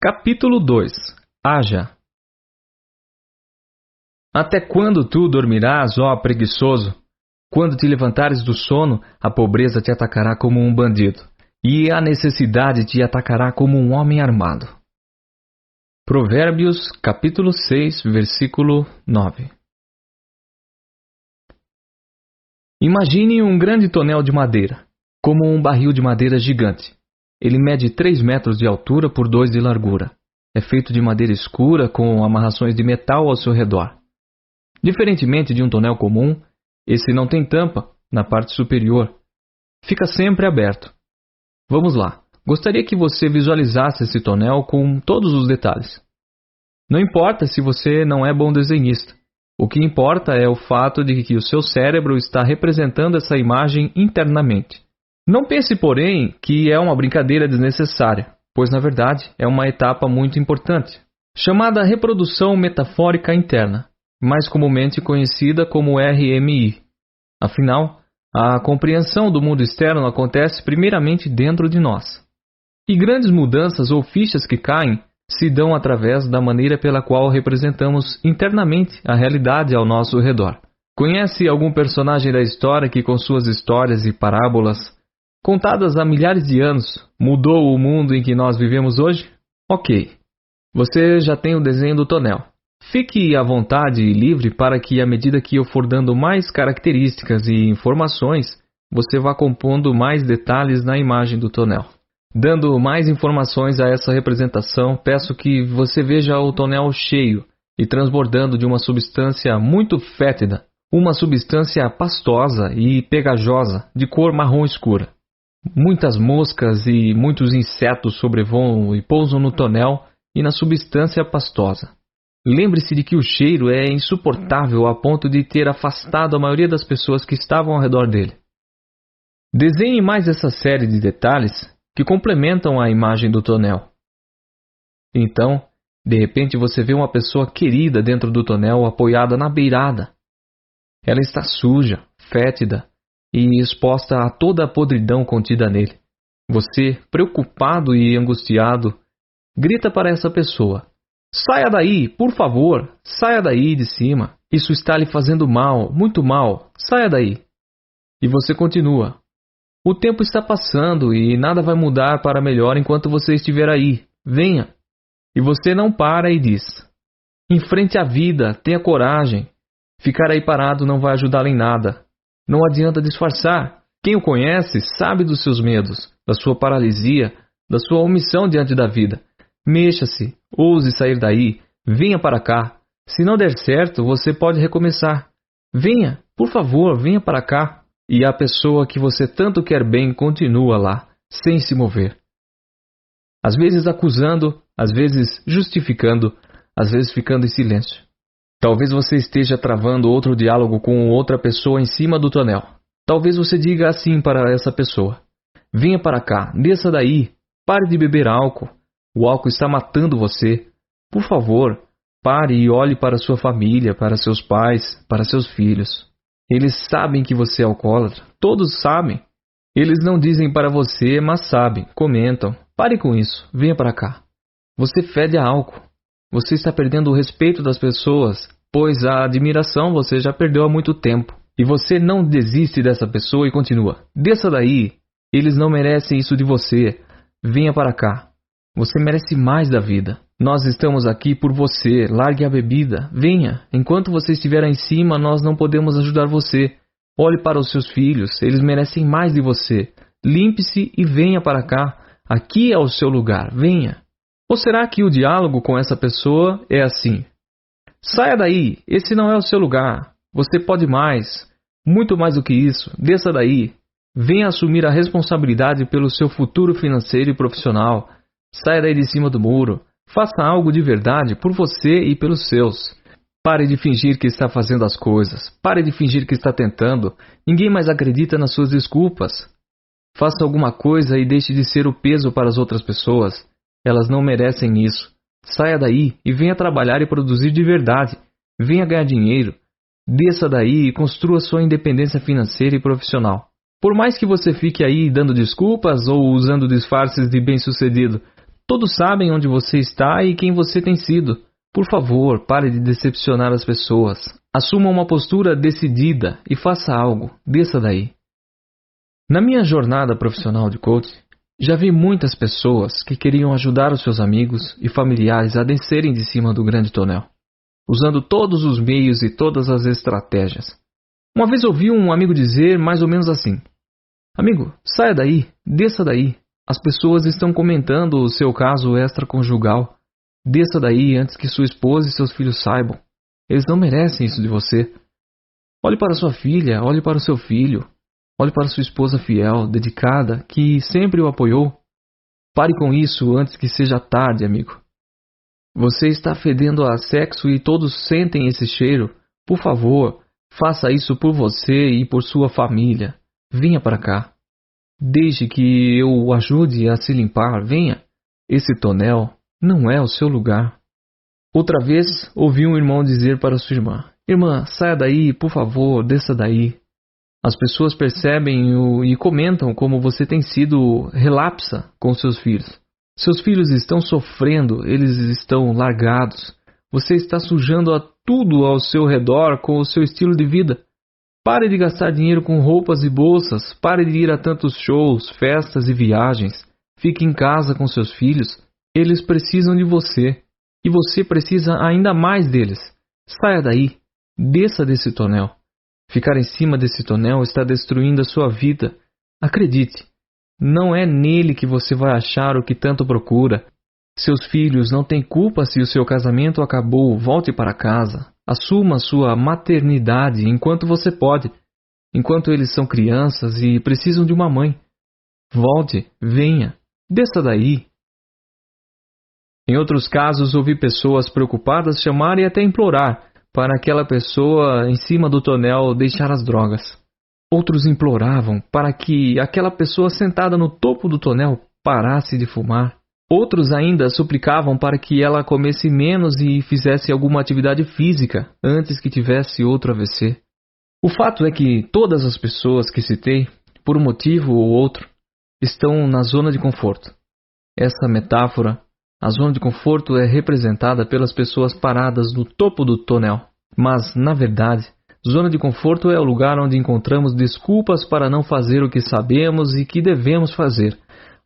Capítulo 2. Haja. Até quando tu dormirás, ó preguiçoso? Quando te levantares do sono, a pobreza te atacará como um bandido, e a necessidade te atacará como um homem armado. Provérbios, capítulo 6, versículo 9. Imagine um grande tonel de madeira, como um barril de madeira gigante. Ele mede 3 metros de altura por 2 de largura. É feito de madeira escura com amarrações de metal ao seu redor. Diferentemente de um tonel comum, esse não tem tampa na parte superior. Fica sempre aberto. Vamos lá. Gostaria que você visualizasse esse tonel com todos os detalhes. Não importa se você não é bom desenhista. O que importa é o fato de que o seu cérebro está representando essa imagem internamente. Não pense, porém, que é uma brincadeira desnecessária, pois na verdade é uma etapa muito importante, chamada reprodução metafórica interna, mais comumente conhecida como RMI. Afinal, a compreensão do mundo externo acontece primeiramente dentro de nós. E grandes mudanças ou fichas que caem se dão através da maneira pela qual representamos internamente a realidade ao nosso redor. Conhece algum personagem da história que, com suas histórias e parábolas, contadas há milhares de anos, mudou o mundo em que nós vivemos hoje? Ok. Você já tem o desenho do tonel. Fique à vontade e livre para que, à medida que eu for dando mais características e informações, você vá compondo mais detalhes na imagem do tonel. Dando mais informações a essa representação, peço que você veja o tonel cheio e transbordando de uma substância muito fétida, uma substância pastosa e pegajosa, de cor marrom escura. Muitas moscas e muitos insetos sobrevoam e pousam no tonel e na substância pastosa. Lembre-se de que o cheiro é insuportável a ponto de ter afastado a maioria das pessoas que estavam ao redor dele. Desenhe mais essa série de detalhes que complementam a imagem do tonel. Então, de repente você vê uma pessoa querida dentro do tonel apoiada na beirada. Ela está suja, fétida e exposta a toda a podridão contida nele. Você, preocupado e angustiado, grita para essa pessoa: "Saia daí, por favor, saia daí de cima. Isso está lhe fazendo mal, muito mal. Saia daí." E você continua: "O tempo está passando e nada vai mudar para melhor enquanto você estiver aí. Venha." E você não para e diz: "Enfrente a vida, tenha coragem. Ficar aí parado não vai ajudá-lo em nada. Não adianta disfarçar. Quem o conhece sabe dos seus medos, da sua paralisia, da sua omissão diante da vida. Mexa-se, ouse sair daí, venha para cá. Se não der certo, você pode recomeçar. Venha, por favor, venha para cá." E a pessoa que você tanto quer bem continua lá, sem se mover. Às vezes acusando, às vezes justificando, às vezes ficando em silêncio. Talvez você esteja travando outro diálogo com outra pessoa em cima do tonel. Talvez você diga assim para essa pessoa: "Venha para cá, desça daí, pare de beber álcool. O álcool está matando você. Por favor, pare e olhe para sua família, para seus pais, para seus filhos. Eles sabem que você é alcoólatra, todos sabem. Eles não dizem para você, mas sabem, comentam. Pare com isso, venha para cá. Você fede a álcool. Você está perdendo o respeito das pessoas, pois a admiração você já perdeu há muito tempo. E você não desiste dessa pessoa e continua: "Desça daí, eles não merecem isso de você. Venha para cá. Você merece mais da vida. Nós estamos aqui por você. Largue a bebida. Venha. Enquanto você estiver aí em cima, nós não podemos ajudar você. Olhe para os seus filhos. Eles merecem mais de você. Limpe-se e venha para cá. Aqui é o seu lugar. Venha." Ou será que o diálogo com essa pessoa é assim: "Saia daí. Esse não é o seu lugar. Você pode mais. Muito mais do que isso. Desça daí. Venha assumir a responsabilidade pelo seu futuro financeiro e profissional. Saia daí de cima do muro. Faça algo de verdade por você e pelos seus. Pare de fingir que está fazendo as coisas. Pare de fingir que está tentando. Ninguém mais acredita nas suas desculpas. Faça alguma coisa e deixe de ser o peso para as outras pessoas. Elas não merecem isso. Saia daí e venha trabalhar e produzir de verdade. Venha ganhar dinheiro. Desça daí e construa sua independência financeira e profissional. Por mais que você fique aí dando desculpas ou usando disfarces de bem-sucedido, Todos sabem onde você está e quem você tem sido. Por favor, pare de decepcionar as pessoas. Assuma uma postura decidida e faça algo. Desça daí. Na minha jornada profissional de coach, já vi muitas pessoas que queriam ajudar os seus amigos e familiares a descerem de cima do grande tonel, usando todos os meios e todas as estratégias. Uma vez ouvi um amigo dizer mais ou menos assim: amigo, saia daí, desça daí. As pessoas estão comentando o seu caso extraconjugal. Desça daí antes que sua esposa e seus filhos saibam. Eles não merecem isso de você. Olhe para sua filha, olhe para o seu filho. Olhe para sua esposa fiel, dedicada, que sempre o apoiou. Pare com isso antes que seja tarde, amigo. Você está fedendo a sexo e todos sentem esse cheiro. Por favor, faça isso por você e por sua família. Venha para cá. Deixe que eu o ajude a se limpar. Venha. Esse tonel não é o seu lugar. Outra vez, ouvi um irmão dizer para sua irmã: irmã, saia daí, por favor, desça daí. As pessoas percebem e comentam como você tem sido relapsa com seus filhos. Seus filhos estão sofrendo, eles estão largados. Você está sujando tudo ao seu redor com o seu estilo de vida. Pare de gastar dinheiro com roupas e bolsas. Pare de ir a tantos shows, festas e viagens. Fique em casa com seus filhos. Eles precisam de você. E você precisa ainda mais deles. Saia daí. Desça desse tonel. Ficar em cima desse tonel está destruindo a sua vida. Acredite, não é nele que você vai achar o que tanto procura. Seus filhos não têm culpa se o seu casamento acabou. Volte para casa. Assuma sua maternidade enquanto você pode. Enquanto eles são crianças e precisam de uma mãe. Volte, venha, desça daí. Em outros casos, ouvi pessoas preocupadas chamar e até implorar para aquela pessoa em cima do tonel deixar as drogas. Outros imploravam para que aquela pessoa sentada no topo do tonel parasse de fumar. Outros ainda suplicavam para que ela comesse menos e fizesse alguma atividade física antes que tivesse outro AVC. O fato é que todas as pessoas que citei, por um motivo ou outro, estão na zona de conforto. Essa metáfora, a zona de conforto, é representada pelas pessoas paradas no topo do tonel. Mas, na verdade, zona de conforto é o lugar onde encontramos desculpas para não fazer o que sabemos e que devemos fazer.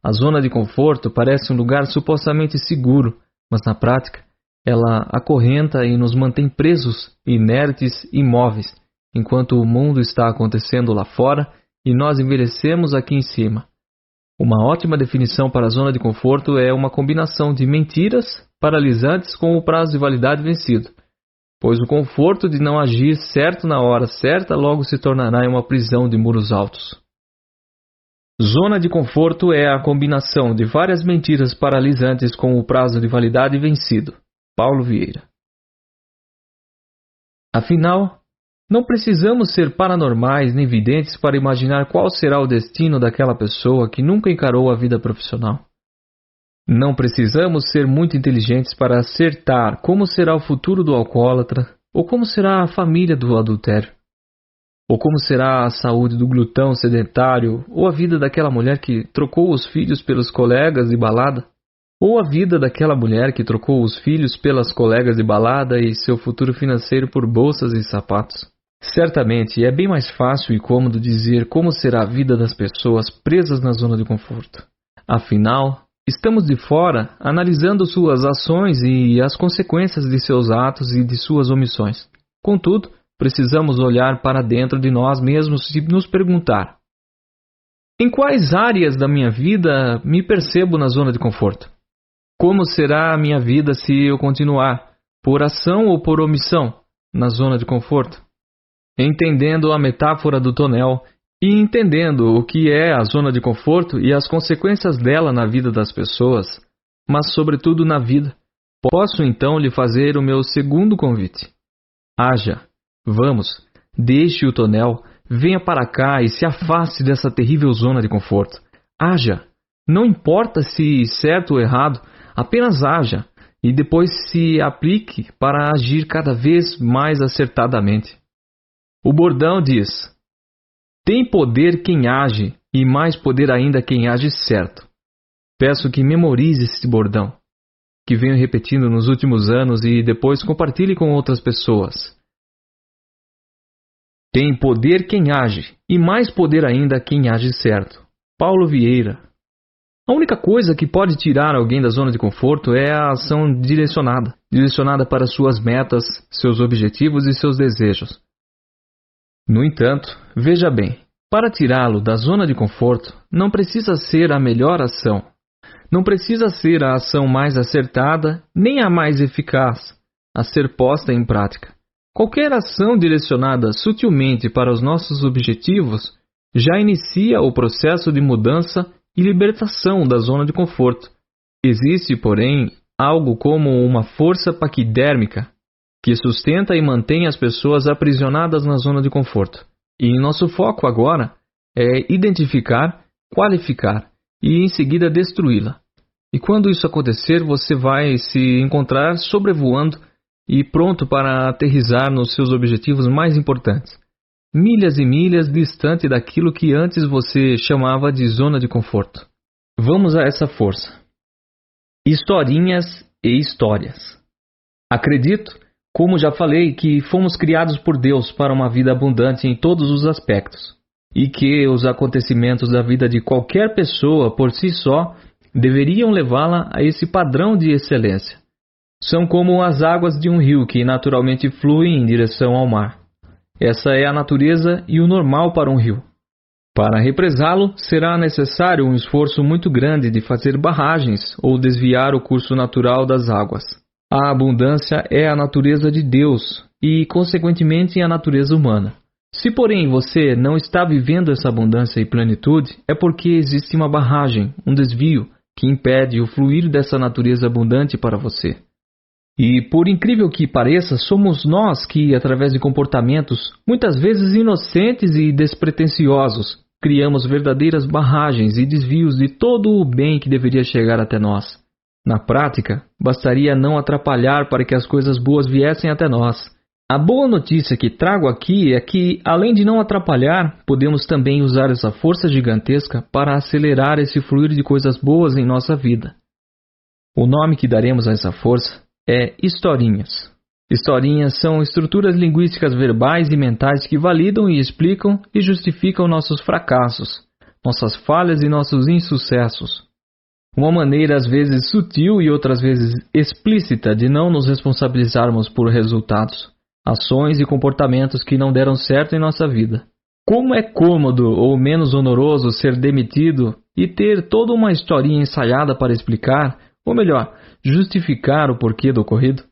A zona de conforto parece um lugar supostamente seguro, mas na prática, ela acorrenta e nos mantém presos, inertes, imóveis, enquanto o mundo está acontecendo lá fora e nós envelhecemos aqui em cima. Uma ótima definição para a zona de conforto é uma combinação de mentiras paralisantes com o prazo de validade vencido, pois o conforto de não agir certo na hora certa logo se tornará em uma prisão de muros altos. Zona de conforto é a combinação de várias mentiras paralisantes com o prazo de validade vencido. Paulo Vieira. Afinal, não precisamos ser paranormais nem videntes para imaginar qual será o destino daquela pessoa que nunca encarou a vida profissional. Não precisamos ser muito inteligentes para acertar como será o futuro do alcoólatra, ou como será a família do adultério, ou como será a saúde do glutão sedentário, ou a vida daquela mulher que trocou os filhos pelos colegas de balada, ou a vida daquela mulher que trocou os filhos pelas colegas de balada e seu futuro financeiro por bolsas e sapatos. Certamente é bem mais fácil e cômodo dizer como será a vida das pessoas presas na zona de conforto. Afinal, estamos de fora analisando suas ações e as consequências de seus atos e de suas omissões. Contudo, precisamos olhar para dentro de nós mesmos e nos perguntar: em quais áreas da minha vida me percebo na zona de conforto? Como será a minha vida se eu continuar, por ação ou por omissão, na zona de conforto? Entendendo a metáfora do tonel e entendendo o que é a zona de conforto e as consequências dela na vida das pessoas, mas sobretudo na vida, posso então lhe fazer o meu segundo convite. Haja, vamos, deixe o tonel, venha para cá e se afaste dessa terrível zona de conforto. Haja, não importa se certo ou errado, apenas haja e depois se aplique para agir cada vez mais acertadamente. O bordão diz: tem poder quem age, e mais poder ainda quem age certo. Peço que memorize esse bordão, que venho repetindo nos últimos anos e depois compartilhe com outras pessoas. Tem poder quem age, e mais poder ainda quem age certo. Paulo Vieira. A única coisa que pode tirar alguém da zona de conforto é a ação direcionada para suas metas, seus objetivos e seus desejos. No entanto, veja bem, para tirá-lo da zona de conforto, não precisa ser a melhor ação. Não precisa ser a ação mais acertada, nem a mais eficaz, a ser posta em prática. Qualquer ação direcionada sutilmente para os nossos objetivos já inicia o processo de mudança e libertação da zona de conforto. Existe, porém, algo como uma força paquidérmica que sustenta e mantém as pessoas aprisionadas na zona de conforto. E nosso foco agora é identificar, qualificar e em seguida destruí-la. E quando isso acontecer, você vai se encontrar sobrevoando e pronto para aterrissar nos seus objetivos mais importantes, milhas e milhas distante daquilo que antes você chamava de zona de conforto. Vamos a essa força. Historinhas e histórias. Acredito, como já falei, que fomos criados por Deus para uma vida abundante em todos os aspectos, e que os acontecimentos da vida de qualquer pessoa por si só deveriam levá-la a esse padrão de excelência. São como as águas de um rio que naturalmente fluem em direção ao mar. Essa é a natureza e o normal para um rio. Para represá-lo, será necessário um esforço muito grande de fazer barragens ou desviar o curso natural das águas. A abundância é a natureza de Deus e, consequentemente, a natureza humana. Se, porém, você não está vivendo essa abundância e plenitude, é porque existe uma barragem, um desvio, que impede o fluir dessa natureza abundante para você. E, por incrível que pareça, somos nós que, através de comportamentos, muitas vezes inocentes e despretensiosos, criamos verdadeiras barragens e desvios de todo o bem que deveria chegar até nós. Na prática, bastaria não atrapalhar para que as coisas boas viessem até nós. A boa notícia que trago aqui é que, além de não atrapalhar, podemos também usar essa força gigantesca para acelerar esse fluir de coisas boas em nossa vida. O nome que daremos a essa força é historinhas. Historinhas são estruturas linguísticas verbais e mentais que validam e explicam e justificam nossos fracassos, nossas falhas e nossos insucessos. Uma maneira às vezes sutil e outras vezes explícita de não nos responsabilizarmos por resultados, ações e comportamentos que não deram certo em nossa vida. Como é cômodo ou menos honoroso ser demitido e ter toda uma historinha ensaiada para explicar, ou melhor, justificar o porquê do ocorrido?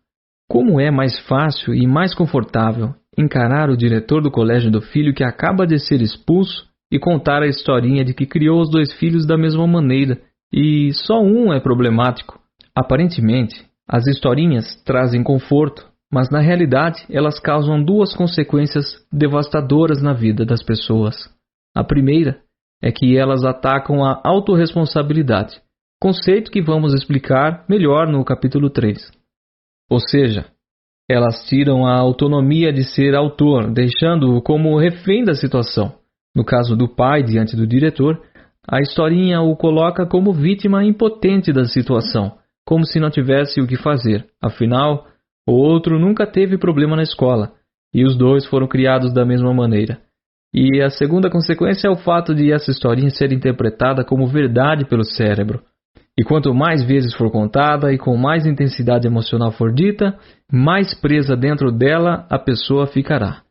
Como é mais fácil e mais confortável encarar o diretor do colégio do filho que acaba de ser expulso e contar a historinha de que criou os dois filhos da mesma maneira e só um é problemático. Aparentemente, as historinhas trazem conforto, mas na realidade elas causam duas consequências devastadoras na vida das pessoas. A primeira é que elas atacam a autorresponsabilidade, conceito que vamos explicar melhor no capítulo 3. Ou seja, elas tiram a autonomia de ser autor, deixando-o como refém da situação. No caso do pai diante do diretor, a historinha o coloca como vítima impotente da situação, como se não tivesse o que fazer. Afinal, o outro nunca teve problema na escola, e os dois foram criados da mesma maneira. E a segunda consequência é o fato de essa historinha ser interpretada como verdade pelo cérebro. E quanto mais vezes for contada e com mais intensidade emocional for dita, mais presa dentro dela a pessoa ficará.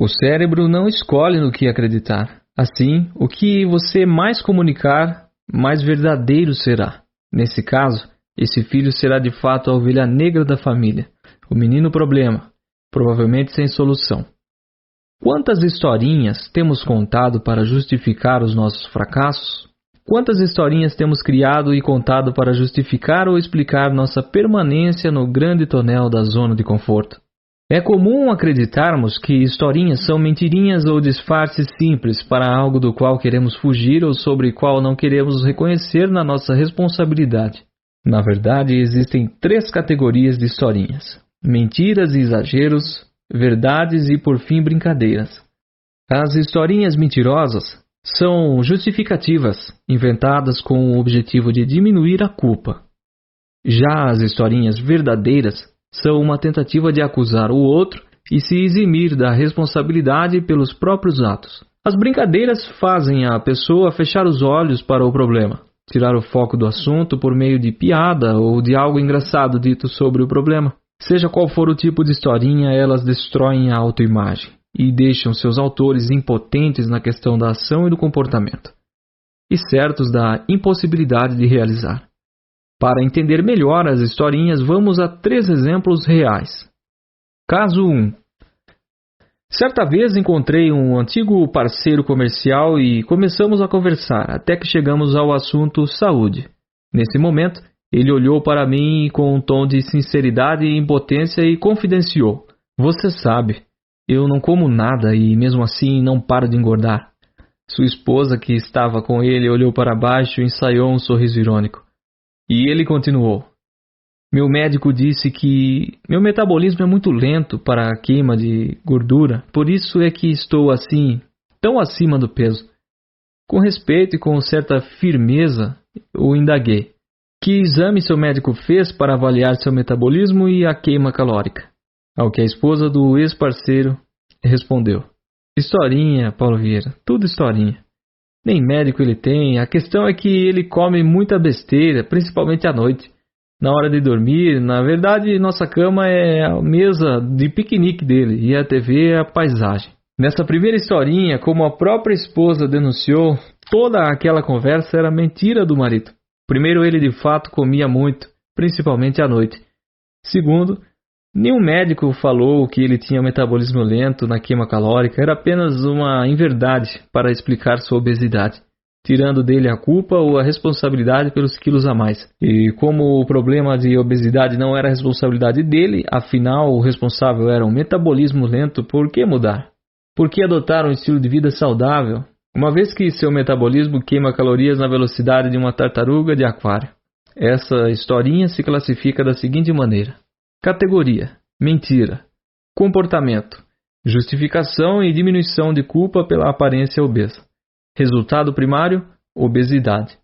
O cérebro não escolhe no que acreditar. Assim, o que você mais comunicar, mais verdadeiro será. Nesse caso, esse filho será de fato a ovelha negra da família, o menino problema, provavelmente sem solução. Quantas historinhas temos contado para justificar os nossos fracassos? Quantas historinhas temos criado e contado para justificar ou explicar nossa permanência no grande tonel da zona de conforto? É comum acreditarmos que historinhas são mentirinhas ou disfarces simples para algo do qual queremos fugir ou sobre o qual não queremos reconhecer na nossa responsabilidade. Na verdade, existem 3 categorias de historinhas: mentiras e exageros, verdades e, por fim, brincadeiras. As historinhas mentirosas São justificativas inventadas com o objetivo de diminuir a culpa. Já as historinhas verdadeiras são uma tentativa de acusar o outro e se eximir da responsabilidade pelos próprios atos. As brincadeiras fazem a pessoa fechar os olhos para o problema, tirar o foco do assunto por meio de piada ou de algo engraçado dito sobre o problema. Seja qual for o tipo de historinha, elas destroem a autoimagem e deixam seus autores impotentes na questão da ação e do comportamento, e certos da impossibilidade de realizar. Para entender melhor as historinhas, vamos a 3 exemplos reais. Caso 1. Certa vez encontrei um antigo parceiro comercial e começamos a conversar, até que chegamos ao assunto saúde. Nesse momento, ele olhou para mim com um tom de sinceridade e impotência e confidenciou: "Você sabe, eu não como nada e mesmo assim não paro de engordar." Sua esposa, que estava com ele, olhou para baixo e ensaiou um sorriso irônico. E ele continuou: "Meu médico disse que meu metabolismo é muito lento para a queima de gordura, por isso é que estou assim, tão acima do peso." Com respeito e com certa firmeza, o indaguei: "Que exame seu médico fez para avaliar seu metabolismo e a queima calórica?" Ao que a esposa do ex-parceiro respondeu: "Historinha, Paulo Vieira, tudo historinha. Nem médico ele tem, a questão é que ele come muita besteira, principalmente à noite. Na hora de dormir, na verdade, nossa cama é a mesa de piquenique dele e a TV é a paisagem." Nessa primeira historinha, como a própria esposa denunciou, toda aquela conversa era mentira do marido. Primeiro, ele de fato comia muito, principalmente à noite. Segundo, nenhum médico falou que ele tinha metabolismo lento na queima calórica, era apenas uma inverdade para explicar sua obesidade, tirando dele a culpa ou a responsabilidade pelos quilos a mais. E como o problema de obesidade não era a responsabilidade dele, afinal o responsável era um metabolismo lento, por que mudar? Por que adotar um estilo de vida saudável, uma vez que seu metabolismo queima calorias na velocidade de uma tartaruga de aquário? Essa historinha se classifica da seguinte maneira: categoria: mentira. Comportamento: justificação e diminuição de culpa pela aparência obesa. Resultado primário: obesidade.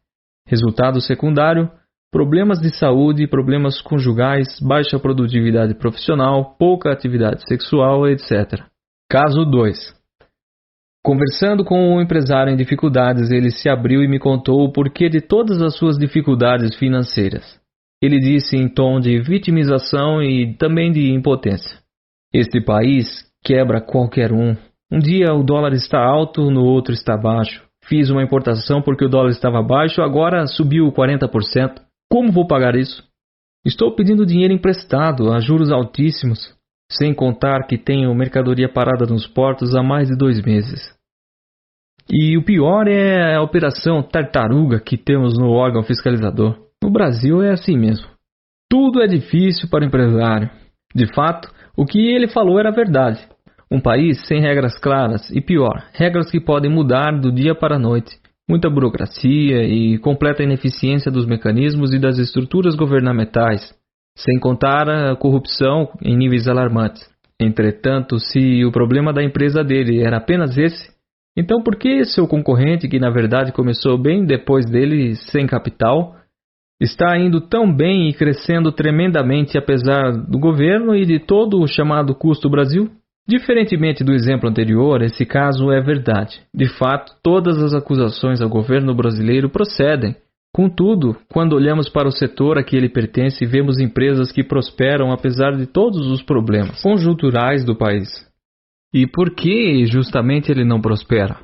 Resultado secundário: problemas de saúde, problemas conjugais, baixa produtividade profissional, pouca atividade sexual, etc. Caso 2. Conversando com um empresário em dificuldades, ele se abriu e me contou o porquê de todas as suas dificuldades financeiras. Ele disse em tom de vitimização e também de impotência: "Este país quebra qualquer um. Um dia o dólar está alto, no outro está baixo. Fiz uma importação porque o dólar estava baixo, agora subiu 40%. Como vou pagar isso? Estou pedindo dinheiro emprestado a juros altíssimos, sem contar que tenho mercadoria parada nos portos há mais de 2 meses. E o pior é a operação tartaruga que temos no órgão fiscalizador. No Brasil é assim mesmo. Tudo é difícil para o empresário." De fato, o que ele falou era verdade. Um país sem regras claras e, pior, regras que podem mudar do dia para a noite. Muita burocracia e completa ineficiência dos mecanismos e das estruturas governamentais, sem contar a corrupção em níveis alarmantes. Entretanto, se o problema da empresa dele era apenas esse, então por que seu concorrente, que na verdade começou bem depois dele sem capital, está indo tão bem e crescendo tremendamente apesar do governo e de todo o chamado custo Brasil? Diferentemente do exemplo anterior, esse caso é verdade. De fato, todas as acusações ao governo brasileiro procedem. Contudo, quando olhamos para o setor a que ele pertence, vemos empresas que prosperam apesar de todos os problemas conjunturais do país. E por que justamente ele não prospera?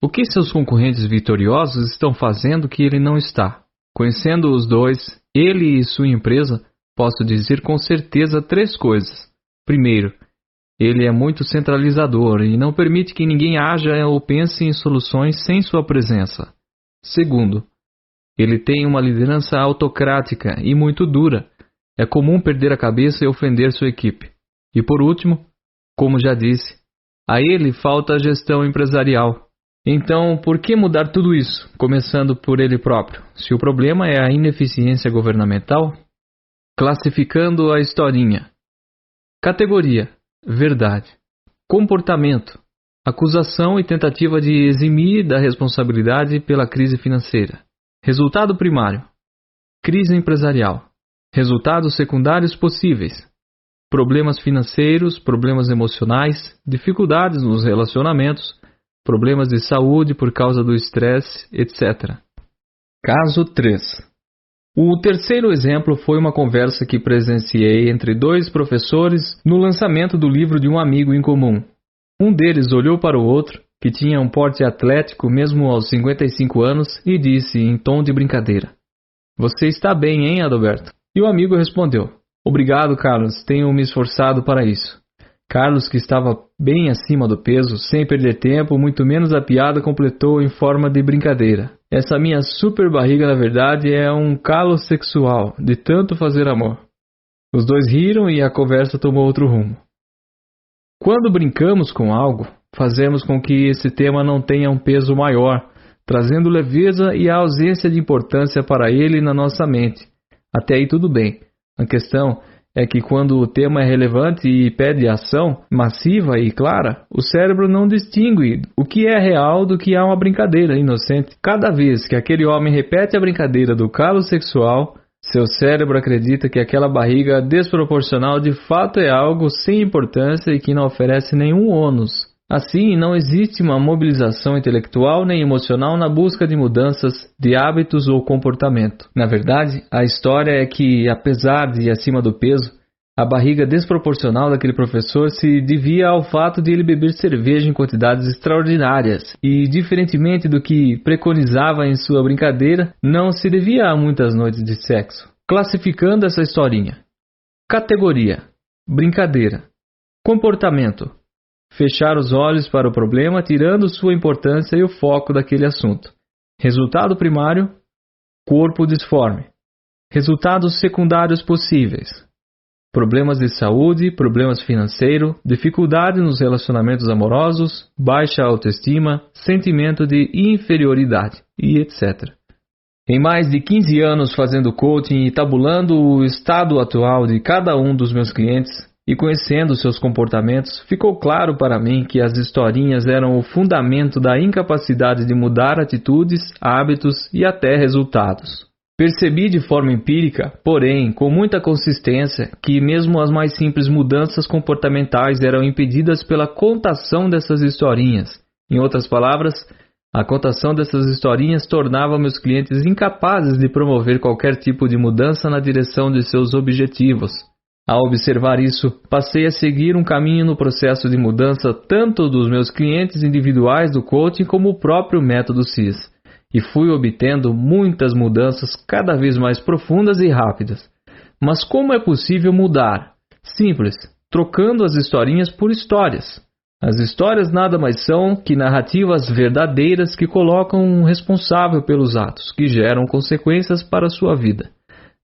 O que seus concorrentes vitoriosos estão fazendo que ele não está? Conhecendo os dois, ele e sua empresa, posso dizer com certeza 3 coisas. Primeiro, ele é muito centralizador e não permite que ninguém haja ou pense em soluções sem sua presença. Segundo, ele tem uma liderança autocrática e muito dura. É comum perder a cabeça e ofender sua equipe. E por último, como já disse, a ele falta a gestão empresarial. Então, por que mudar tudo isso, começando por ele próprio, se o problema é a ineficiência governamental? Classificando a historinha. Categoria: verdade. Comportamento: Acusação e tentativa de eximir da responsabilidade pela crise financeira. Resultado primário: crise empresarial. Resultados secundários possíveis: problemas financeiros, problemas emocionais, dificuldades nos relacionamentos, problemas de saúde por causa do estresse, etc. Caso 3. O terceiro exemplo foi uma conversa que presenciei entre dois professores no lançamento do livro de um amigo em comum. Um deles olhou para o outro, que tinha um porte atlético mesmo aos 55 anos, e disse em tom de brincadeira: "Você está bem, hein, Adalberto?" E o amigo respondeu: "Obrigado, Carlos, tenho me esforçado para isso." Carlos, que estava bem acima do peso, sem perder tempo, muito menos a piada, completou em forma de brincadeira: "Essa minha super barriga, na verdade, é um calo sexual, de tanto fazer amor." Os dois riram e a conversa tomou outro rumo. Quando brincamos com algo, fazemos com que esse tema não tenha um peso maior, trazendo leveza e a ausência de importância para ele na nossa mente. Até aí tudo bem. A questão é que quando o tema é relevante e pede ação massiva e clara, o cérebro não distingue o que é real do que é uma brincadeira inocente. Cada vez que aquele homem repete a brincadeira do calo sexual, seu cérebro acredita que aquela barriga desproporcional de fato é algo sem importância e que não oferece nenhum ônus. Assim, não existe uma mobilização intelectual nem emocional na busca de mudanças de hábitos ou comportamento. Na verdade, a história é que, apesar de acima do peso, a barriga desproporcional daquele professor se devia ao fato de ele beber cerveja em quantidades extraordinárias e, diferentemente do que preconizava em sua brincadeira, não se devia a muitas noites de sexo. Classificando essa historinha: categoria: brincadeira. Comportamento: fechar os olhos para o problema, tirando sua importância e o foco daquele assunto. Resultado primário: corpo disforme. Resultados secundários possíveis: problemas de saúde, problemas financeiros, dificuldade nos relacionamentos amorosos, baixa autoestima, sentimento de inferioridade e etc. Em mais de 15 anos fazendo coaching e tabulando o estado atual de cada um dos meus clientes, e conhecendo seus comportamentos, ficou claro para mim que as historinhas eram o fundamento da incapacidade de mudar atitudes, hábitos e até resultados. Percebi de forma empírica, porém com muita consistência, que mesmo as mais simples mudanças comportamentais eram impedidas pela contação dessas historinhas. Em outras palavras, a contação dessas historinhas tornava meus clientes incapazes de promover qualquer tipo de mudança na direção de seus objetivos. Ao observar isso, passei a seguir um caminho no processo de mudança tanto dos meus clientes individuais do coaching como o próprio método CIS, e fui obtendo muitas mudanças cada vez mais profundas e rápidas. Mas como é possível mudar? Simples, trocando as historinhas por histórias. As histórias nada mais são que narrativas verdadeiras que colocam um responsável pelos atos, que geram consequências para a sua vida.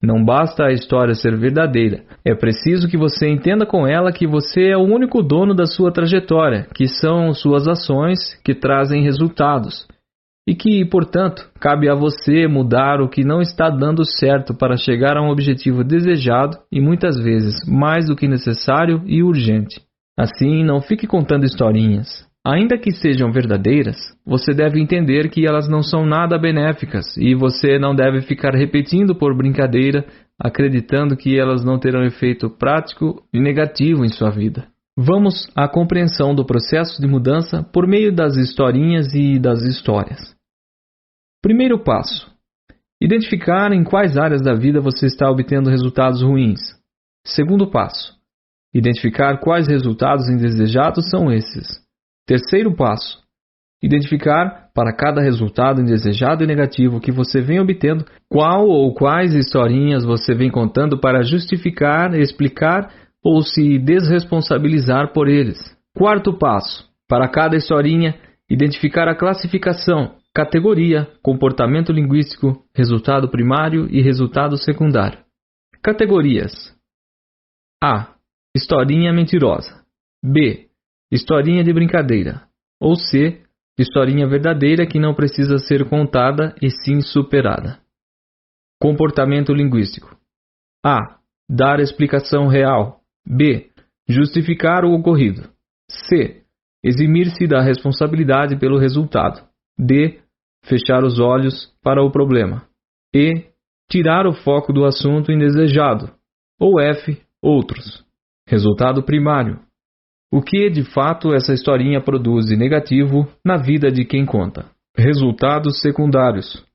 Não basta a história ser verdadeira, é preciso que você entenda com ela que você é o único dono da sua trajetória, que são suas ações que trazem resultados, e que, portanto, cabe a você mudar o que não está dando certo para chegar a um objetivo desejado e muitas vezes mais do que necessário e urgente. Assim, não fique contando historinhas. Ainda que sejam verdadeiras, você deve entender que elas não são nada benéficas e você não deve ficar repetindo por brincadeira, acreditando que elas não terão efeito prático e negativo em sua vida. Vamos à compreensão do processo de mudança por meio das historinhas e das histórias. Primeiro passo: identificar em quais áreas da vida você está obtendo resultados ruins. Segundo passo: identificar quais resultados indesejados são esses. Terceiro passo: identificar, para cada resultado indesejado e negativo que você vem obtendo, qual ou quais historinhas você vem contando para justificar, explicar ou se desresponsabilizar por eles. Quarto passo: para cada historinha, identificar a classificação, categoria, comportamento linguístico, resultado primário e resultado secundário. Categorias: A. Historinha mentirosa. B. Historinha de brincadeira. Ou C. Historinha verdadeira que não precisa ser contada e sim superada. Comportamento linguístico: A. Dar explicação real. B. Justificar o ocorrido. C. eximir-se da responsabilidade pelo resultado. D. Fechar os olhos para o problema. E. Tirar o foco do assunto indesejado. Ou F. Outros. Resultado primário. O que, de fato, essa historinha produz de negativo na vida de quem conta. Resultados secundários.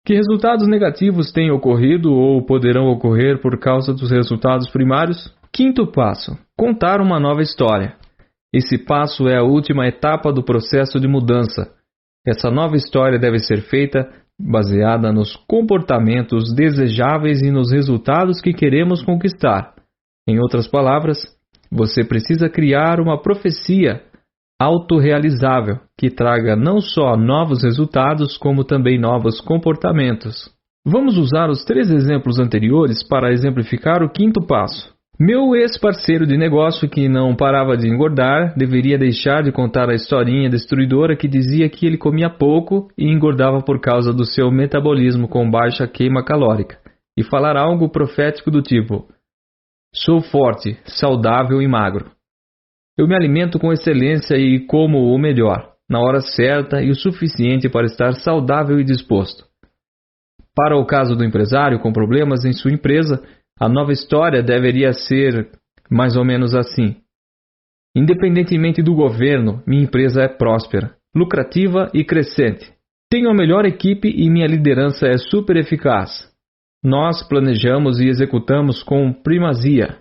Que resultados negativos têm ocorrido ou poderão ocorrer por causa dos resultados primários? Quinto passo. Contar uma nova história. Esse passo é a última etapa do processo de mudança. Essa nova história deve ser feita baseada nos comportamentos desejáveis e nos resultados que queremos conquistar. Em outras palavras, você precisa criar uma profecia autorrealizável que traga não só novos resultados, como também novos comportamentos. Vamos usar os 3 exemplos anteriores para exemplificar o quinto passo. Meu ex-parceiro de negócio que não parava de engordar deveria deixar de contar a historinha destruidora que dizia que ele comia pouco e engordava por causa do seu metabolismo com baixa queima calórica e falar algo profético do tipo: sou forte, saudável e magro. Eu me alimento com excelência e como o melhor, na hora certa e o suficiente para estar saudável e disposto. Para o caso do empresário com problemas em sua empresa, a nova história deveria ser mais ou menos assim. Independentemente do governo, minha empresa é próspera, lucrativa e crescente. Tenho a melhor equipe e minha liderança é super eficaz. Nós planejamos e executamos com primazia.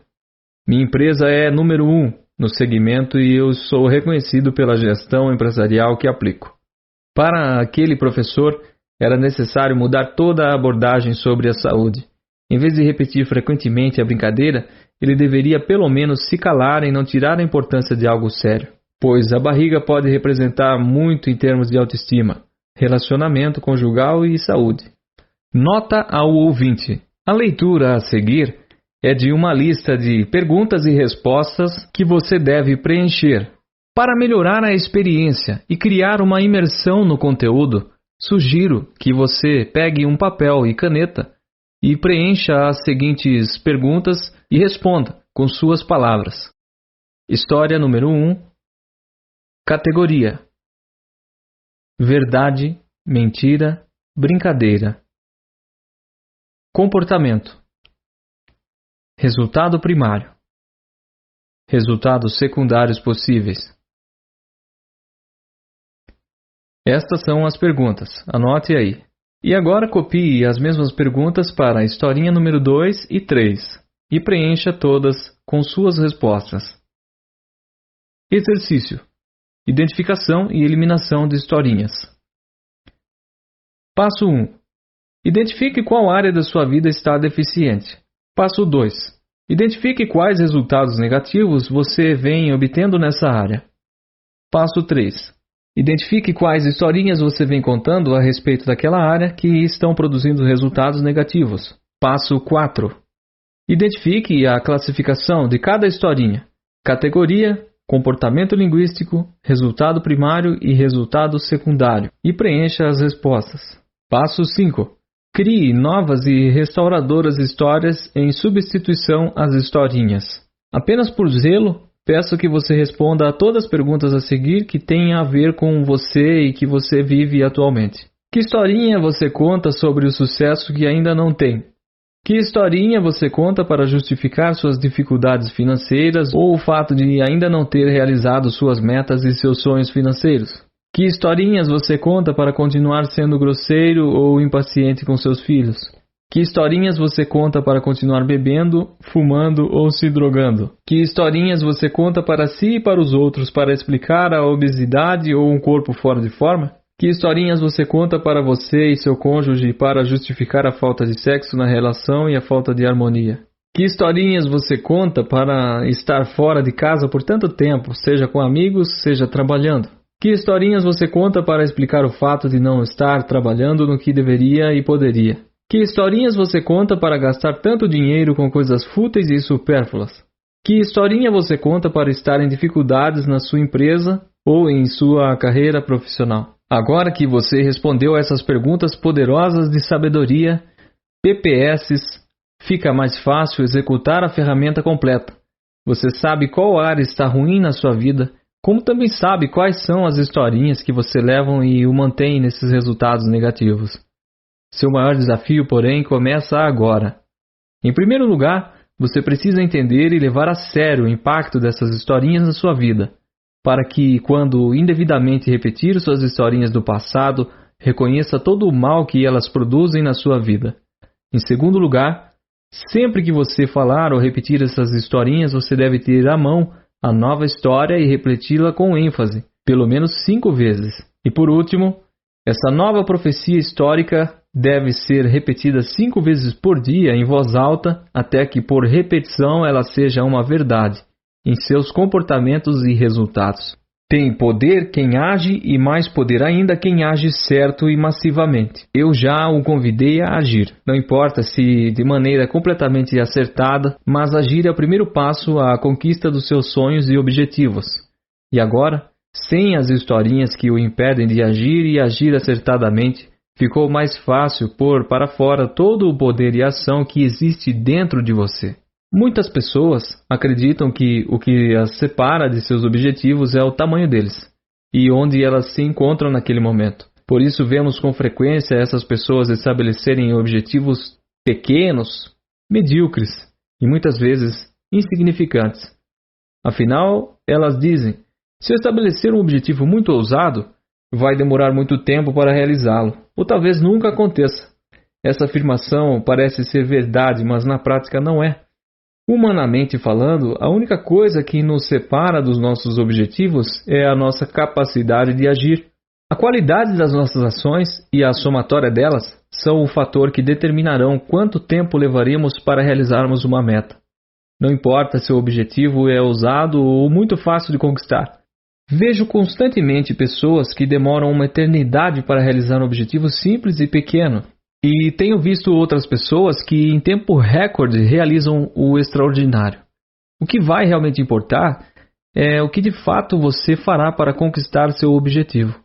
Minha empresa é número 1 no segmento e eu sou reconhecido pela gestão empresarial que aplico. Para aquele professor, era necessário mudar toda a abordagem sobre a saúde. Em vez de repetir frequentemente a brincadeira, ele deveria pelo menos se calar e não tirar a importância de algo sério, pois a barriga pode representar muito em termos de autoestima, relacionamento conjugal e saúde. Nota ao ouvinte: a leitura a seguir é de uma lista de perguntas e respostas que você deve preencher. Para melhorar a experiência e criar uma imersão no conteúdo, sugiro que você pegue um papel e caneta e preencha as seguintes perguntas e responda com suas palavras. História número 1. Categoria: verdade, mentira, brincadeira. Comportamento: resultado primário. Resultados secundários possíveis. Estas são as perguntas. Anote aí. E agora copie as mesmas perguntas para a historinha número 2 e 3 e preencha todas com suas respostas. Exercício: identificação e eliminação de historinhas. Passo 1. Identifique qual área da sua vida está deficiente. Passo 2. Identifique quais resultados negativos você vem obtendo nessa área. Passo 3. Identifique quais historinhas você vem contando a respeito daquela área que estão produzindo resultados negativos. Passo 4. Identifique a classificação de cada historinha: categoria, comportamento linguístico, resultado primário e resultado secundário, e preencha as respostas. Passo 5. Crie novas e restauradoras histórias em substituição às historinhas. Apenas por zelo, peço que você responda a todas as perguntas a seguir que têm a ver com você e que você vive atualmente. Que historinha você conta sobre o sucesso que ainda não tem? Que historinha você conta para justificar suas dificuldades financeiras ou o fato de ainda não ter realizado suas metas e seus sonhos financeiros? Que historinhas você conta para continuar sendo grosseiro ou impaciente com seus filhos? Que historinhas você conta para continuar bebendo, fumando ou se drogando? Que historinhas você conta para si e para os outros para explicar a obesidade ou um corpo fora de forma? Que historinhas você conta para você e seu cônjuge para justificar a falta de sexo na relação e a falta de harmonia? Que historinhas você conta para estar fora de casa por tanto tempo, seja com amigos, seja trabalhando? Que historinhas você conta para explicar o fato de não estar trabalhando no que deveria e poderia? Que historinhas você conta para gastar tanto dinheiro com coisas fúteis e supérfluas? Que historinha você conta para estar em dificuldades na sua empresa ou em sua carreira profissional? Agora que você respondeu essas perguntas poderosas de sabedoria, PPS, fica mais fácil executar a ferramenta completa. Você sabe qual área está ruim na sua vida, como também sabe quais são as historinhas que você levam e o mantém nesses resultados negativos. Seu maior desafio, porém, começa agora. Em primeiro lugar, você precisa entender e levar a sério o impacto dessas historinhas na sua vida, para que, quando indevidamente repetir suas historinhas do passado, reconheça todo o mal que elas produzem na sua vida. Em segundo lugar, sempre que você falar ou repetir essas historinhas, você deve ter à mão a nova história e repeti-la com ênfase, pelo menos 5 vezes. E por último, essa nova profecia histórica deve ser repetida 5 vezes por dia em voz alta, até que por repetição ela seja uma verdade em seus comportamentos e resultados. Tem poder quem age e mais poder ainda quem age certo e massivamente. Eu já o convidei a agir. Não importa se de maneira completamente acertada, mas agir é o primeiro passo à conquista dos seus sonhos e objetivos. E agora, sem as historinhas que o impedem de agir e agir acertadamente, ficou mais fácil pôr para fora todo o poder e ação que existe dentro de você. Muitas pessoas acreditam que o que as separa de seus objetivos é o tamanho deles e onde elas se encontram naquele momento. Por isso vemos com frequência essas pessoas estabelecerem objetivos pequenos, medíocres e muitas vezes insignificantes. Afinal, elas dizem: se eu estabelecer um objetivo muito ousado, vai demorar muito tempo para realizá-lo, ou talvez nunca aconteça. Essa afirmação parece ser verdade, mas na prática não é. Humanamente falando, a única coisa que nos separa dos nossos objetivos é a nossa capacidade de agir. A qualidade das nossas ações e a somatória delas são o fator que determinarão quanto tempo levaremos para realizarmos uma meta. Não importa se o objetivo é ousado ou muito fácil de conquistar. Vejo constantemente pessoas que demoram uma eternidade para realizar um objetivo simples e pequeno. E tenho visto outras pessoas que em tempo recorde realizam o extraordinário. O que vai realmente importar é o que de fato você fará para conquistar seu objetivo.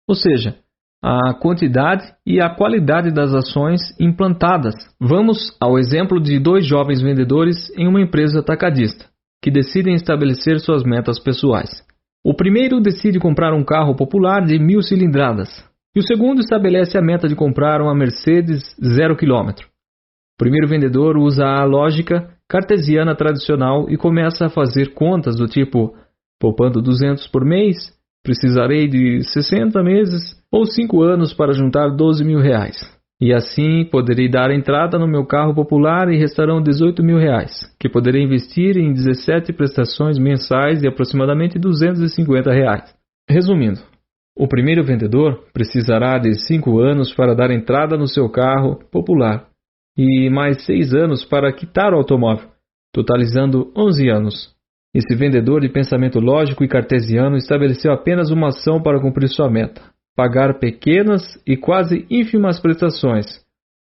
Ou seja, a quantidade e a qualidade das ações implantadas. Vamos ao exemplo de 2 jovens vendedores em uma empresa atacadista, que decidem estabelecer suas metas pessoais. O primeiro decide comprar um carro popular de 1000 cilindradas. E o segundo estabelece a meta de comprar uma Mercedes 0 km. O primeiro vendedor usa a lógica cartesiana tradicional e começa a fazer contas do tipo: poupando 200 por mês, precisarei de 60 meses ou 5 anos para juntar 12 mil reais. E assim poderei dar entrada no meu carro popular e restarão 18 mil reais, que poderei investir em 17 prestações mensais de aproximadamente 250 reais. Resumindo, o primeiro vendedor precisará de 5 anos para dar entrada no seu carro popular e mais 6 anos para quitar o automóvel, totalizando 11 anos. Esse vendedor de pensamento lógico e cartesiano estabeleceu apenas uma ação para cumprir sua meta: pagar pequenas e quase ínfimas prestações.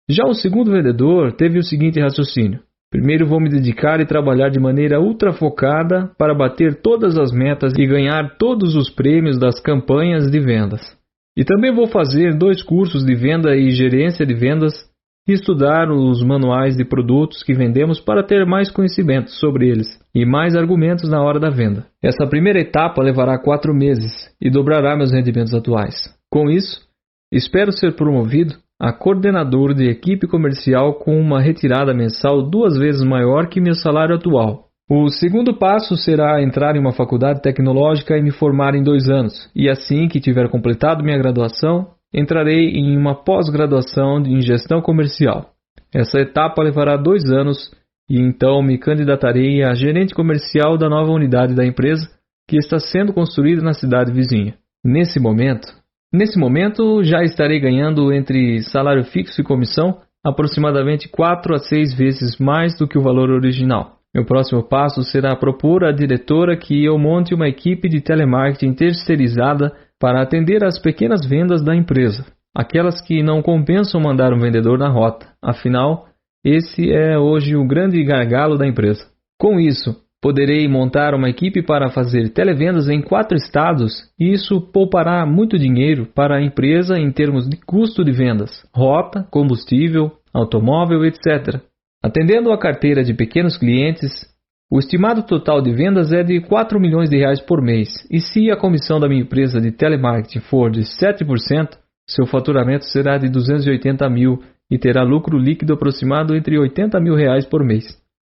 Já o segundo vendedor teve o seguinte raciocínio: primeiro vou me dedicar e trabalhar de maneira ultra focada para bater todas as metas e ganhar todos os prêmios das campanhas de vendas. E também vou fazer 2 cursos de venda e gerência de vendas e estudar os manuais de produtos que vendemos para ter mais conhecimento sobre eles e mais argumentos na hora da venda. Essa primeira etapa levará 4 meses e dobrará meus rendimentos atuais. Com isso, espero ser promovido a coordenador de equipe comercial com uma retirada mensal 2 vezes maior que meu salário atual. O segundo passo será entrar em uma faculdade tecnológica e me formar em 2 anos, e assim que tiver completado minha graduação, entrarei em uma pós-graduação em gestão comercial. Essa etapa levará 2 anos e então me candidatarei a gerente comercial da nova unidade da empresa que está sendo construída na cidade vizinha. Nesse momento, já estarei ganhando entre salário fixo e comissão aproximadamente 4 a 6 vezes mais do que o valor original. Meu próximo passo será propor à diretora que eu monte uma equipe de telemarketing terceirizada para atender às pequenas vendas da empresa, aquelas que não compensam mandar um vendedor na rota. Afinal, esse é hoje o grande gargalo da empresa. Com isso, poderei montar uma equipe para fazer televendas em 4 estados e isso poupará muito dinheiro para a empresa em termos de custo de vendas, rota, combustível, automóvel, etc. Atendendo a carteira de pequenos clientes, O estimado total de vendas é de 4 milhões de reais por mês, e se a comissão da minha empresa de telemarketing for de 7%, seu faturamento será de 280 mil e terá lucro líquido aproximado entre 80 mil reais por mês,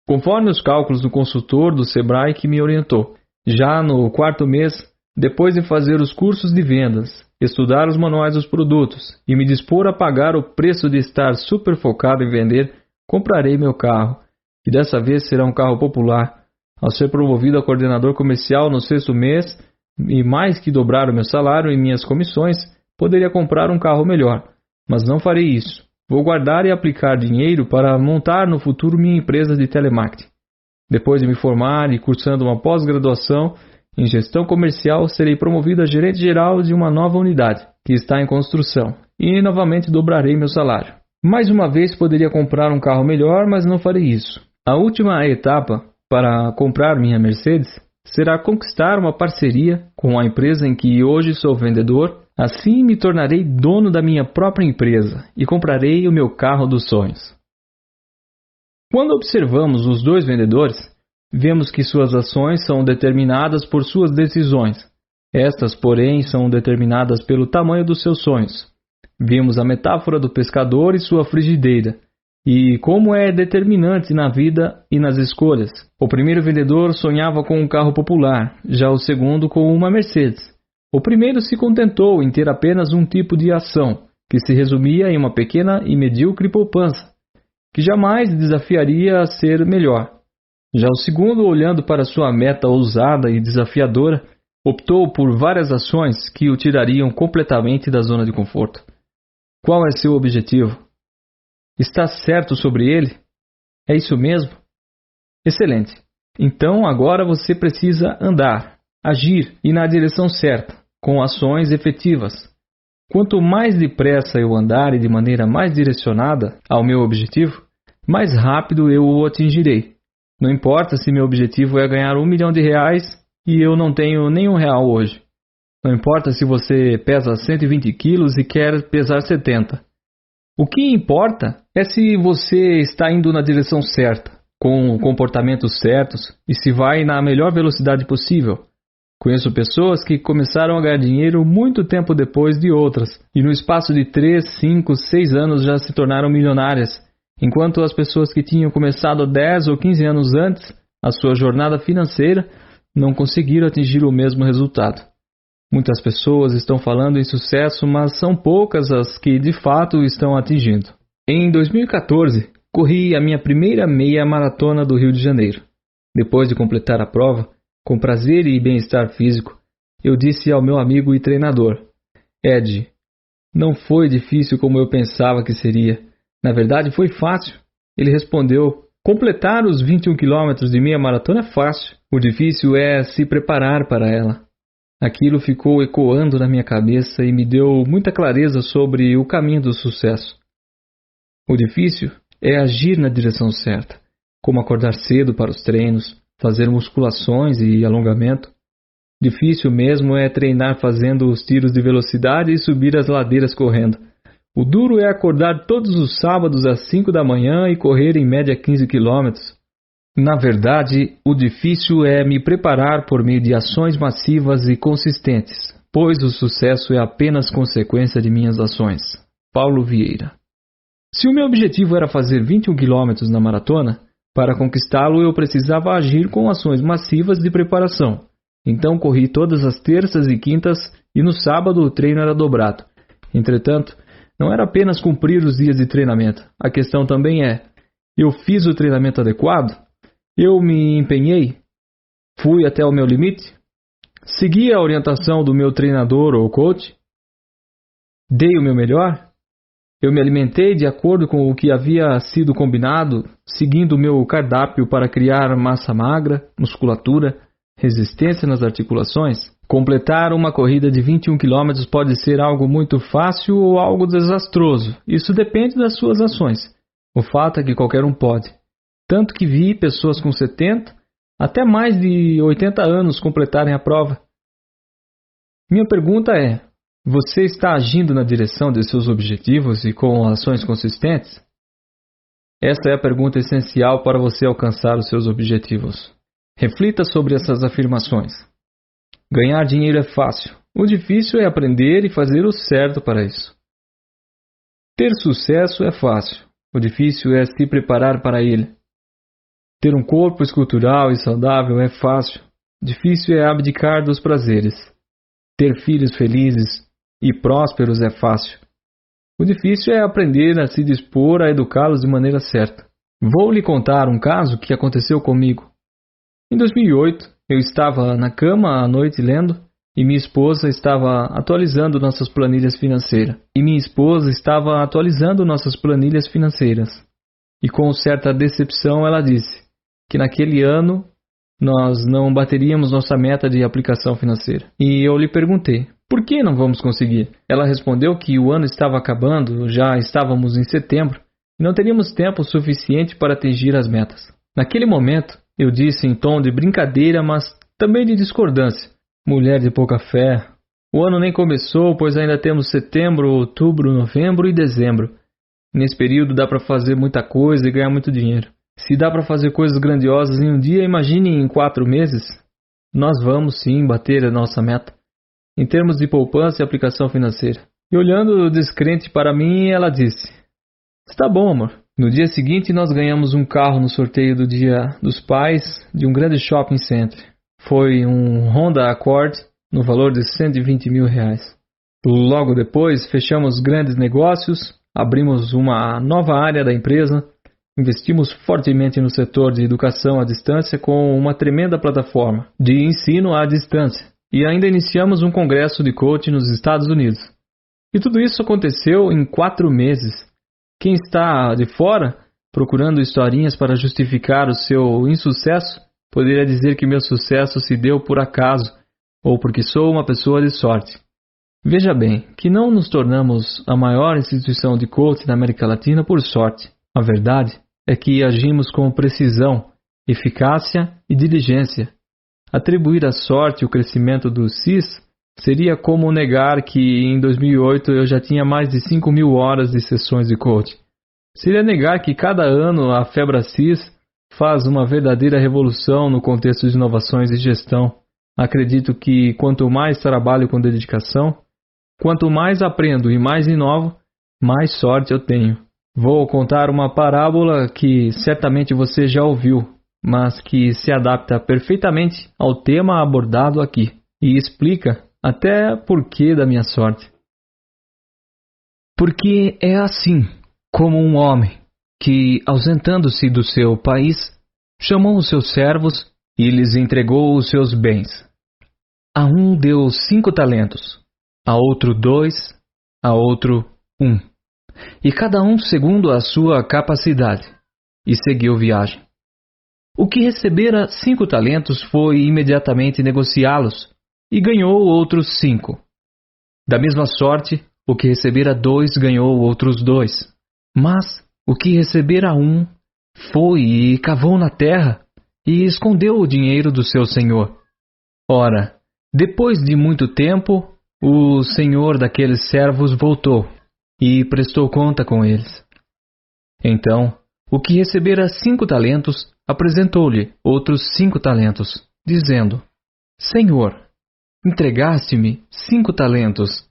conforme os cálculos do consultor do Sebrae que me orientou. Já no quarto mês, depois de fazer os cursos de vendas, estudar os manuais dos produtos e me dispor a pagar o preço de estar super focado em vender, comprarei meu carro, que dessa vez será um carro popular. Ao ser promovido a coordenador comercial no sexto mês e mais que dobrar o meu salário e minhas comissões, poderia comprar um carro melhor, mas não farei isso. Vou guardar e aplicar dinheiro para montar no futuro minha empresa de telemarketing. Depois de me formar e cursando uma pós-graduação em gestão comercial, serei promovido a gerente geral de uma nova unidade, que está em construção, e novamente dobrarei meu salário. Mais uma vez poderia comprar um carro melhor, mas não farei isso. A última etapa para comprar minha Mercedes será conquistar uma parceria com a empresa em que hoje sou vendedor. Assim me tornarei dono da minha própria empresa e comprarei o meu carro dos sonhos. Quando observamos os dois vendedores, vemos que suas ações são determinadas por suas decisões. Estas, porém, são determinadas pelo tamanho dos seus sonhos. Vimos a metáfora do pescador e sua frigideira, e como é determinante na vida e nas escolhas. O primeiro vendedor sonhava com um carro popular, já o segundo com uma Mercedes. O primeiro se contentou em ter apenas um tipo de ação, que se resumia em uma pequena e medíocre poupança, que jamais desafiaria a ser melhor. Já o segundo, olhando para sua meta ousada e desafiadora, optou por várias ações que o tirariam completamente da zona de conforto. Qual é seu objetivo? Está certo sobre ele? É isso mesmo? Excelente. Então agora você precisa andar, agir e na direção certa, com ações efetivas. Quanto mais depressa eu andar e de maneira mais direcionada ao meu objetivo, mais rápido eu o atingirei. Não importa se meu objetivo é ganhar R$1 milhão e eu não tenho nenhum real hoje. Não importa se você pesa 120 quilos e quer pesar 70. O que importa é se você está indo na direção certa, com comportamentos certos e se vai na melhor velocidade possível. Conheço pessoas que começaram a ganhar dinheiro muito tempo depois de outras, e no espaço de 3, 5, 6 anos já se tornaram milionárias, enquanto as pessoas que tinham começado 10 ou 15 anos antes a sua jornada financeira não conseguiram atingir o mesmo resultado. Muitas pessoas estão falando em sucesso, mas são poucas as que de fato estão atingindo. Em 2014, corri a minha primeira meia maratona do Rio de Janeiro. Depois de completar a prova, com prazer e bem-estar físico, eu disse ao meu amigo e treinador: Ed, não foi difícil como eu pensava que seria. Na verdade, foi fácil. Ele respondeu: completar os 21 quilômetros de meia maratona é fácil. O difícil é se preparar para ela. Aquilo ficou ecoando na minha cabeça e me deu muita clareza sobre o caminho do sucesso. O difícil é agir na direção certa, como acordar cedo para os treinos, fazer musculações e alongamento. Difícil mesmo é treinar fazendo os tiros de velocidade e subir as ladeiras correndo. O duro é acordar todos os sábados às 5 da manhã e correr em média 15 quilômetros. Na verdade, o difícil é me preparar por meio de ações massivas e consistentes, pois o sucesso é apenas consequência de minhas ações. Paulo Vieira. Se o meu objetivo era fazer 21 quilômetros na maratona, para conquistá-lo eu precisava agir com ações massivas de preparação. Então corri todas as terças e quintas e no sábado o treino era dobrado. Entretanto, não era apenas cumprir os dias de treinamento. A questão também é: eu fiz o treinamento adequado? Eu me empenhei? Fui até o meu limite? Segui a orientação do meu treinador ou coach? Dei o meu melhor? Eu me alimentei de acordo com o que havia sido combinado, seguindo o meu cardápio para criar massa magra, musculatura, resistência nas articulações? Completar uma corrida de 21 km pode ser algo muito fácil ou algo desastroso. Isso depende das suas ações. O fato é que qualquer um pode. Tanto que vi pessoas com 70 até mais de 80 anos completarem a prova. Minha pergunta é: você está agindo na direção de seus objetivos e com ações consistentes? Essa é a pergunta essencial para você alcançar os seus objetivos. Reflita sobre essas afirmações. Ganhar dinheiro é fácil. O difícil é aprender e fazer o certo para isso. Ter sucesso é fácil. O difícil é se preparar para ele. Ter um corpo escultural e saudável é fácil. Difícil é abdicar dos prazeres. Ter filhos felizes e prósperos é fácil. O difícil é aprender a se dispor a educá-los de maneira certa. Vou lhe contar um caso que aconteceu comigo. Em 2008, eu estava na cama à noite lendo e minha esposa estava atualizando nossas planilhas financeiras. E com certa decepção ela disse que naquele ano nós não bateríamos nossa meta de aplicação financeira. E eu lhe perguntei, por que não vamos conseguir? Ela respondeu que o ano estava acabando, já estávamos em setembro, e não teríamos tempo suficiente para atingir as metas. Naquele momento, eu disse em tom de brincadeira, mas também de discordância. Mulher de pouca fé. O ano nem começou, pois ainda temos setembro, outubro, novembro e dezembro. Nesse período dá para fazer muita coisa e ganhar muito dinheiro. Se dá para fazer coisas grandiosas em um dia, imagine em 4 meses. Nós vamos sim bater a nossa meta, em termos de poupança e aplicação financeira. E olhando descrente para mim, ela disse, está bom, amor. No dia seguinte, nós ganhamos um carro no sorteio do Dia dos Pais de um grande shopping center. Foi um Honda Accord no valor de R$120 mil. Logo depois, fechamos grandes negócios, abrimos uma nova área da empresa, investimos fortemente no setor de educação à distância com uma tremenda plataforma de ensino à distância e ainda iniciamos um congresso de coaching nos Estados Unidos. E tudo isso aconteceu em 4 meses. Quem está de fora, procurando historinhas para justificar o seu insucesso, poderia dizer que meu sucesso se deu por acaso ou porque sou uma pessoa de sorte. Veja bem, que não nos tornamos a maior instituição de coaching da América Latina por sorte. A verdade é que agimos com precisão, eficácia e diligência. Atribuir à sorte o crescimento do CIS seria como negar que em 2008 eu já tinha mais de 5 mil horas de sessões de coaching. Seria negar que cada ano a FebraCIS faz uma verdadeira revolução no contexto de inovações e gestão. Acredito que quanto mais trabalho com dedicação, quanto mais aprendo e mais inovo, mais sorte eu tenho. Vou contar uma parábola que certamente você já ouviu, mas que se adapta perfeitamente ao tema abordado aqui e explica até porquê da minha sorte. Porque é assim como um homem que, ausentando-se do seu país, chamou os seus servos e lhes entregou os seus bens. A um deu 5 talentos, a outro 2, a outro 1, e cada um segundo a sua capacidade, e seguiu viagem. O que recebera 5 talentos foi imediatamente negociá-los, e ganhou outros 5. Da mesma sorte, o que recebera 2 ganhou outros 2. Mas o que recebera 1 foi e cavou na terra, e escondeu o dinheiro do seu senhor. Ora, depois de muito tempo, o senhor daqueles servos voltou, e prestou conta com eles. Então, o que recebera 5 talentos, apresentou-lhe outros 5 talentos, dizendo, Senhor, entregaste-me 5 talentos.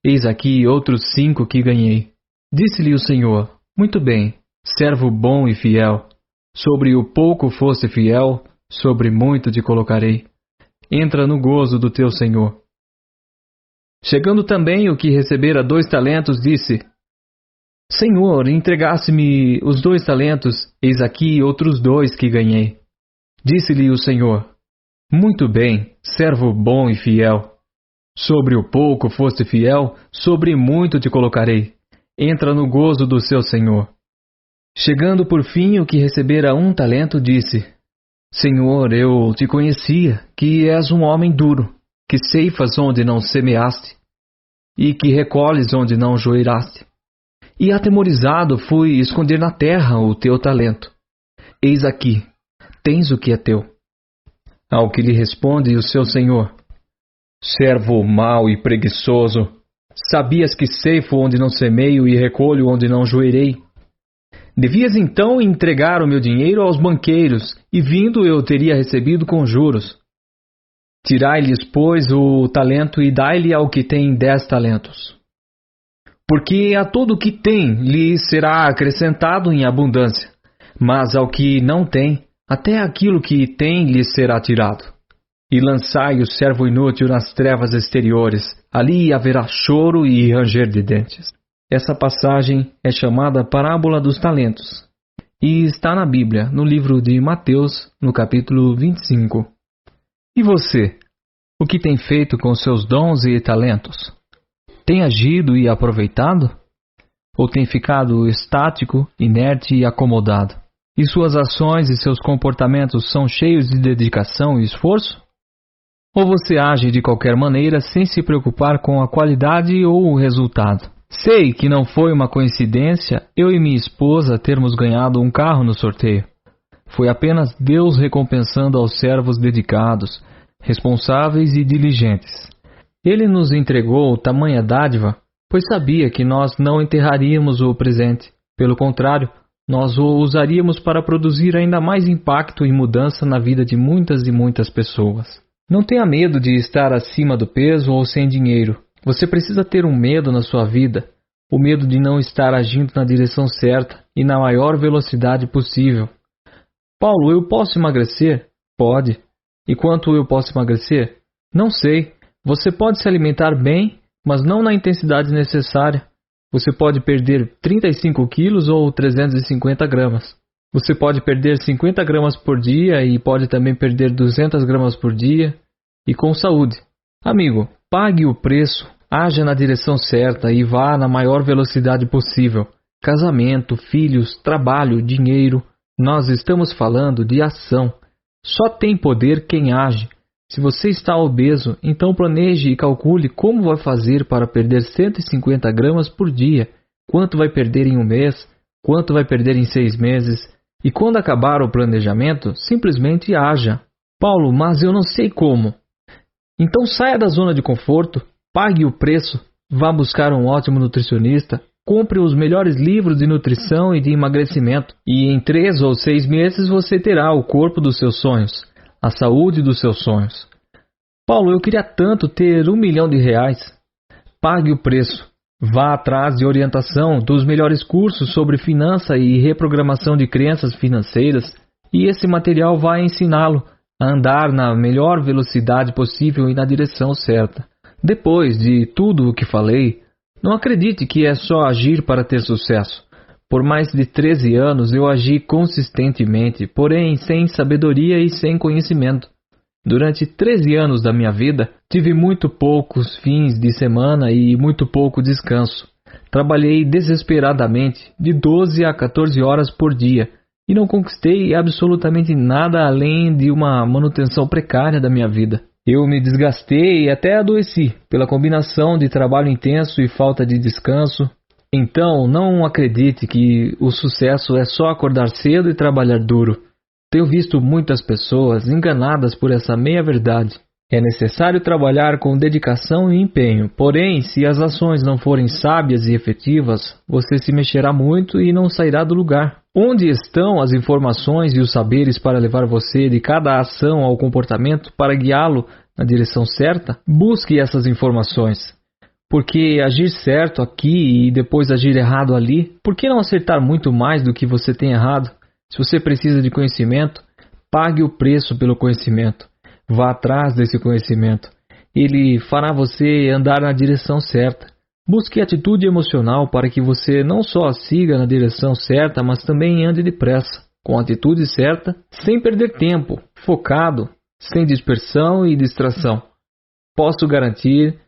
Eis aqui outros 5 que ganhei. Disse-lhe o Senhor, muito bem, servo bom e fiel. Sobre o pouco foste fiel, sobre muito te colocarei. Entra no gozo do teu Senhor. Chegando também o que recebera 2 talentos, disse, Senhor, entregaste-me os 2 talentos, eis aqui outros 2 que ganhei. Disse-lhe o Senhor, muito bem, servo bom e fiel. Sobre o pouco foste fiel, sobre muito te colocarei. Entra no gozo do seu Senhor. Chegando por fim o que recebera 1 talento, disse, Senhor, eu te conhecia, que és um homem duro, que ceifas onde não semeaste, e que recolhes onde não joeiraste. E atemorizado fui esconder na terra o teu talento. Eis aqui, tens o que é teu. Ao que lhe responde o seu senhor, servo mau e preguiçoso, sabias que ceifo onde não semeio e recolho onde não joeirei? Devias então entregar o meu dinheiro aos banqueiros, e vindo eu teria recebido com juros. Tirai-lhes, pois, o talento e dai-lhe ao que tem 10 talentos. Porque a todo o que tem lhe será acrescentado em abundância, mas ao que não tem, até aquilo que tem lhe será tirado. E lançai o servo inútil nas trevas exteriores, ali haverá choro e ranger de dentes. Essa passagem é chamada Parábola dos Talentos, e está na Bíblia, no livro de Mateus, no capítulo 25. E você, o que tem feito com seus dons e talentos? Tem agido e aproveitado? Ou tem ficado estático, inerte e acomodado? E suas ações e seus comportamentos são cheios de dedicação e esforço? Ou você age de qualquer maneira sem se preocupar com a qualidade ou o resultado? Sei que não foi uma coincidência eu e minha esposa termos ganhado um carro no sorteio. Foi apenas Deus recompensando aos servos dedicados, responsáveis e diligentes. Ele nos entregou tamanha dádiva, pois sabia que nós não enterraríamos o presente. Pelo contrário, nós o usaríamos para produzir ainda mais impacto e mudança na vida de muitas e muitas pessoas. Não tenha medo de estar acima do peso ou sem dinheiro. Você precisa ter um medo na sua vida, o medo de não estar agindo na direção certa e na maior velocidade possível. Paulo, eu posso emagrecer? Pode. E quanto eu posso emagrecer? Não sei. Você pode se alimentar bem, mas não na intensidade necessária. Você pode perder 35 quilos ou 350 gramas. Você pode perder 50 gramas por dia e pode também perder 200 gramas por dia, e com saúde. Amigo, pague o preço, haja na direção certa e vá na maior velocidade possível. Casamento, filhos, trabalho, dinheiro. Nós estamos falando de ação. Só tem poder quem age. Se você está obeso, então planeje e calcule como vai fazer para perder 150 gramas por dia, quanto vai perder em um mês, quanto vai perder em 6 meses, e quando acabar o planejamento, simplesmente haja. Paulo, mas eu não sei como. Então saia da zona de conforto, pague o preço, vá buscar um ótimo nutricionista, compre os melhores livros de nutrição e de emagrecimento, e em 3 ou 6 meses você terá o corpo dos seus sonhos, a saúde dos seus sonhos. Paulo, eu queria tanto ter R$1 milhão. Pague o preço. Vá atrás de orientação dos melhores cursos sobre finança e reprogramação de crenças financeiras, e esse material vai ensiná-lo a andar na melhor velocidade possível e na direção certa. Depois de tudo o que falei, não acredite que é só agir para ter sucesso. Por mais de 13 anos eu agi consistentemente, porém sem sabedoria e sem conhecimento. Durante 13 anos da minha vida, tive muito poucos fins de semana e muito pouco descanso. Trabalhei desesperadamente, de 12 a 14 horas por dia, e não conquistei absolutamente nada além de uma manutenção precária da minha vida. Eu me desgastei e até adoeci pela combinação de trabalho intenso e falta de descanso. Então, não acredite que o sucesso é só acordar cedo e trabalhar duro. Tenho visto muitas pessoas enganadas por essa meia-verdade. É necessário trabalhar com dedicação e empenho, porém, se as ações não forem sábias e efetivas, você se mexerá muito e não sairá do lugar. Onde estão as informações e os saberes para levar você de cada ação ao comportamento para guiá-lo na direção certa? Busque essas informações. Porque agir certo aqui e depois agir errado ali, por que não acertar muito mais do que você tem errado? Se você precisa de conhecimento, pague o preço pelo conhecimento. Vá atrás desse conhecimento. Ele fará você andar na direção certa. Busque atitude emocional para que você não só siga na direção certa, mas também ande depressa, com a atitude certa, sem perder tempo, focado, sem dispersão e distração. Posso garantir,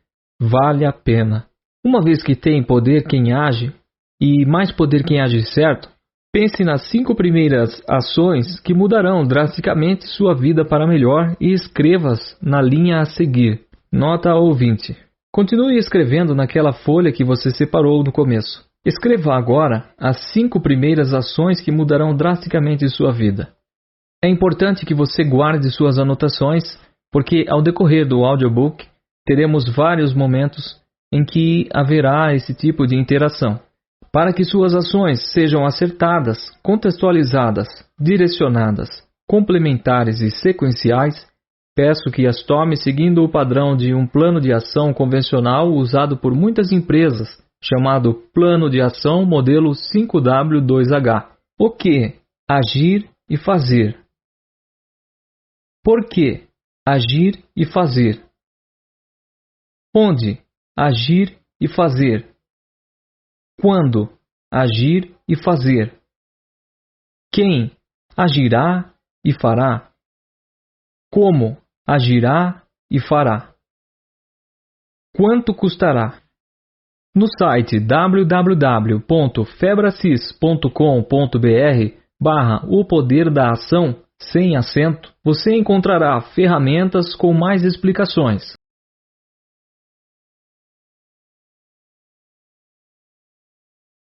vale a pena. Uma vez que tem poder quem age, e mais poder quem age certo, pense nas 5 primeiras ações que mudarão drasticamente sua vida para melhor e escreva-as na linha a seguir. Nota ouvinte. Continue escrevendo naquela folha que você separou no começo. Escreva agora as 5 primeiras ações que mudarão drasticamente sua vida. É importante que você guarde suas anotações, porque ao decorrer do audiobook, teremos vários momentos em que haverá esse tipo de interação. Para que suas ações sejam acertadas, contextualizadas, direcionadas, complementares e sequenciais, peço que as tome seguindo o padrão de um plano de ação convencional usado por muitas empresas, chamado Plano de Ação Modelo 5W2H. O que? Agir e fazer. Por que? Agir e fazer. Onde? Agir e fazer. Quando? Agir e fazer. Quem? Agirá e fará. Como? Agirá e fará. Quanto custará? No site www.febracis.com.br/o poder da ação, sem acento, você encontrará ferramentas com mais explicações.